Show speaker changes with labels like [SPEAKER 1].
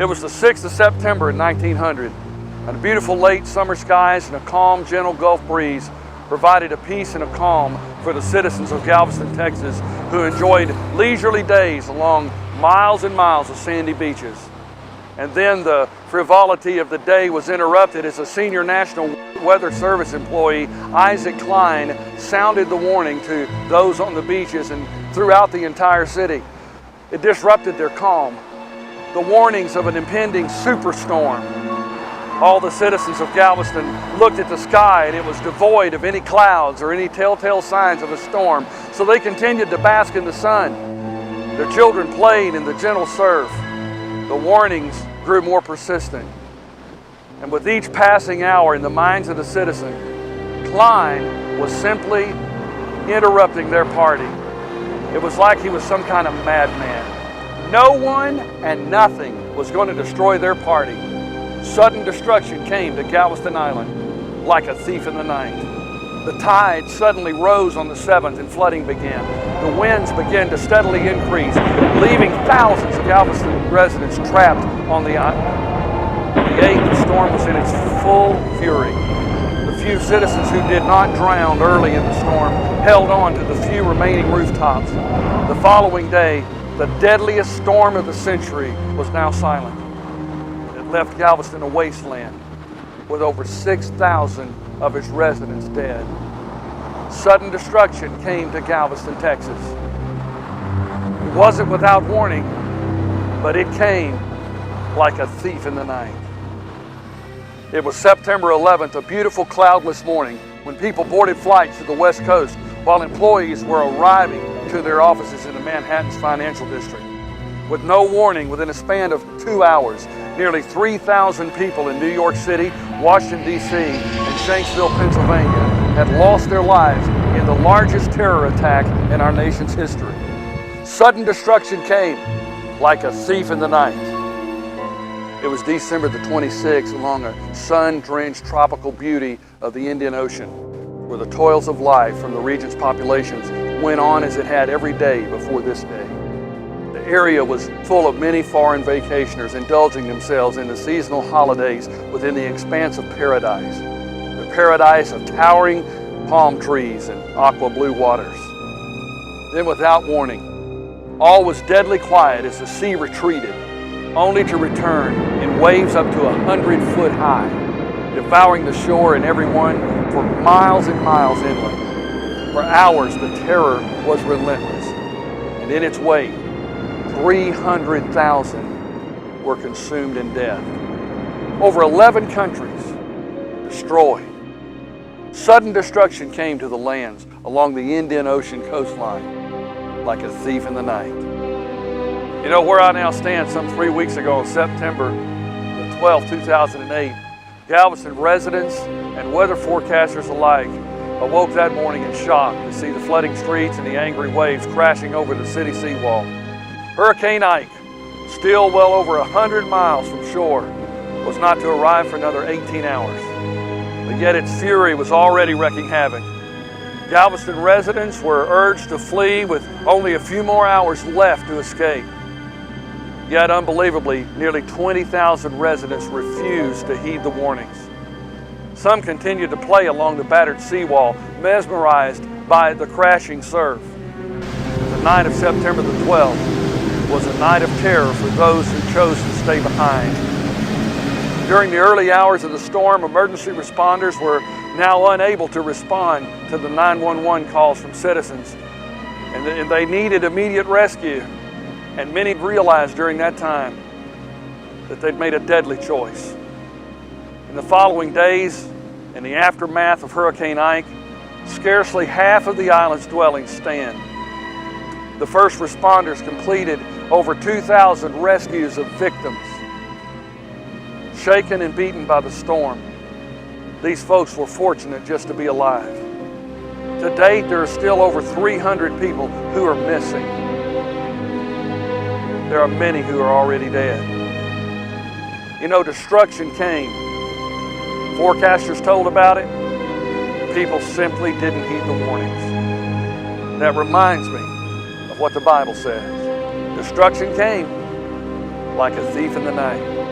[SPEAKER 1] It was the 6th of September in 1900, and beautiful late summer skies and a calm, gentle Gulf breeze provided a peace and a calm for the citizens of Galveston, Texas, who enjoyed leisurely days along miles and miles of sandy beaches. And then the frivolity of the day was interrupted as a senior National Weather Service employee, Isaac Klein, sounded the warning to those on the beaches and throughout the entire city. It disrupted their calm. The warnings of an impending superstorm. All the citizens of Galveston looked at the sky and it was devoid of any clouds or any telltale signs of a storm, so they continued to bask in the sun. Their children played in the gentle surf. The warnings grew more persistent. And with each passing hour in the minds of the citizen, Klein was simply interrupting their party. It was like he was some kind of madman. No one and nothing was going to destroy their party. Sudden destruction came to Galveston Island like a thief in the night. The tide suddenly rose on the 7th and flooding began. The winds began to steadily increase, leaving thousands of Galveston residents trapped on the island. On the 8th, the storm was in its full fury. The few citizens who did not drown early in the storm held on to the few remaining rooftops. The following day, the deadliest storm of the century was now silent. It left Galveston a wasteland with over 6,000 of its residents dead. Sudden destruction came to Galveston, Texas. It wasn't without warning, but it came like a thief in the night. It was September 11th, a beautiful cloudless morning, when people boarded flights to the West Coast while employees were arriving to their offices in the Manhattan's financial district. With no warning, within a span of 2 hours, nearly 3,000 people in New York City, Washington, D.C., and Shanksville, Pennsylvania, had lost their lives in the largest terror attack in our nation's history. Sudden destruction came like a thief in the night. It was December the 26th, along a sun-drenched tropical beauty of the Indian Ocean, where the toils of life from the region's populations went on as it had every day before this day. The area was full of many foreign vacationers indulging themselves in the seasonal holidays within the expanse of paradise, the paradise of towering palm trees and aqua blue waters. Then, without warning, all was deadly quiet as the sea retreated, only to return in waves up to 100 foot high, devouring the shore and everyone for miles and miles inland. For hours, the terror was relentless, and in its wake, 300,000 were consumed in death. Over 11 countries destroyed. Sudden destruction came to the lands along the Indian Ocean coastline like a thief in the night. You know, where I now stand, some 3 weeks ago on September the 12th, 2008, Galveston residents and weather forecasters alike awoke that morning in shock to see the flooding streets and the angry waves crashing over the city seawall. Hurricane Ike, still well over 100 miles from shore, was not to arrive for another 18 hours. But yet its fury was already wreaking havoc. Galveston residents were urged to flee with only a few more hours left to escape. Yet unbelievably, nearly 20,000 residents refused to heed the warnings. Some continued to play along the battered seawall, mesmerized by the crashing surf. The night of September the 12th was a night of terror for those who chose to stay behind. During the early hours of the storm, emergency responders were now unable to respond to the 911 calls from citizens, and they needed immediate rescue. And many realized during that time that they'd made a deadly choice. In the following days, in the aftermath of Hurricane Ike, scarcely half of the island's dwellings stand. The first responders completed over 2,000 rescues of victims. Shaken and beaten by the storm, these folks were fortunate just to be alive. To date, there are still over 300 people who are missing. There are many who are already dead. You know, destruction came. Forecasters told about it. People simply didn't heed the warnings. That reminds me of what the Bible says. Destruction came like a thief in the night.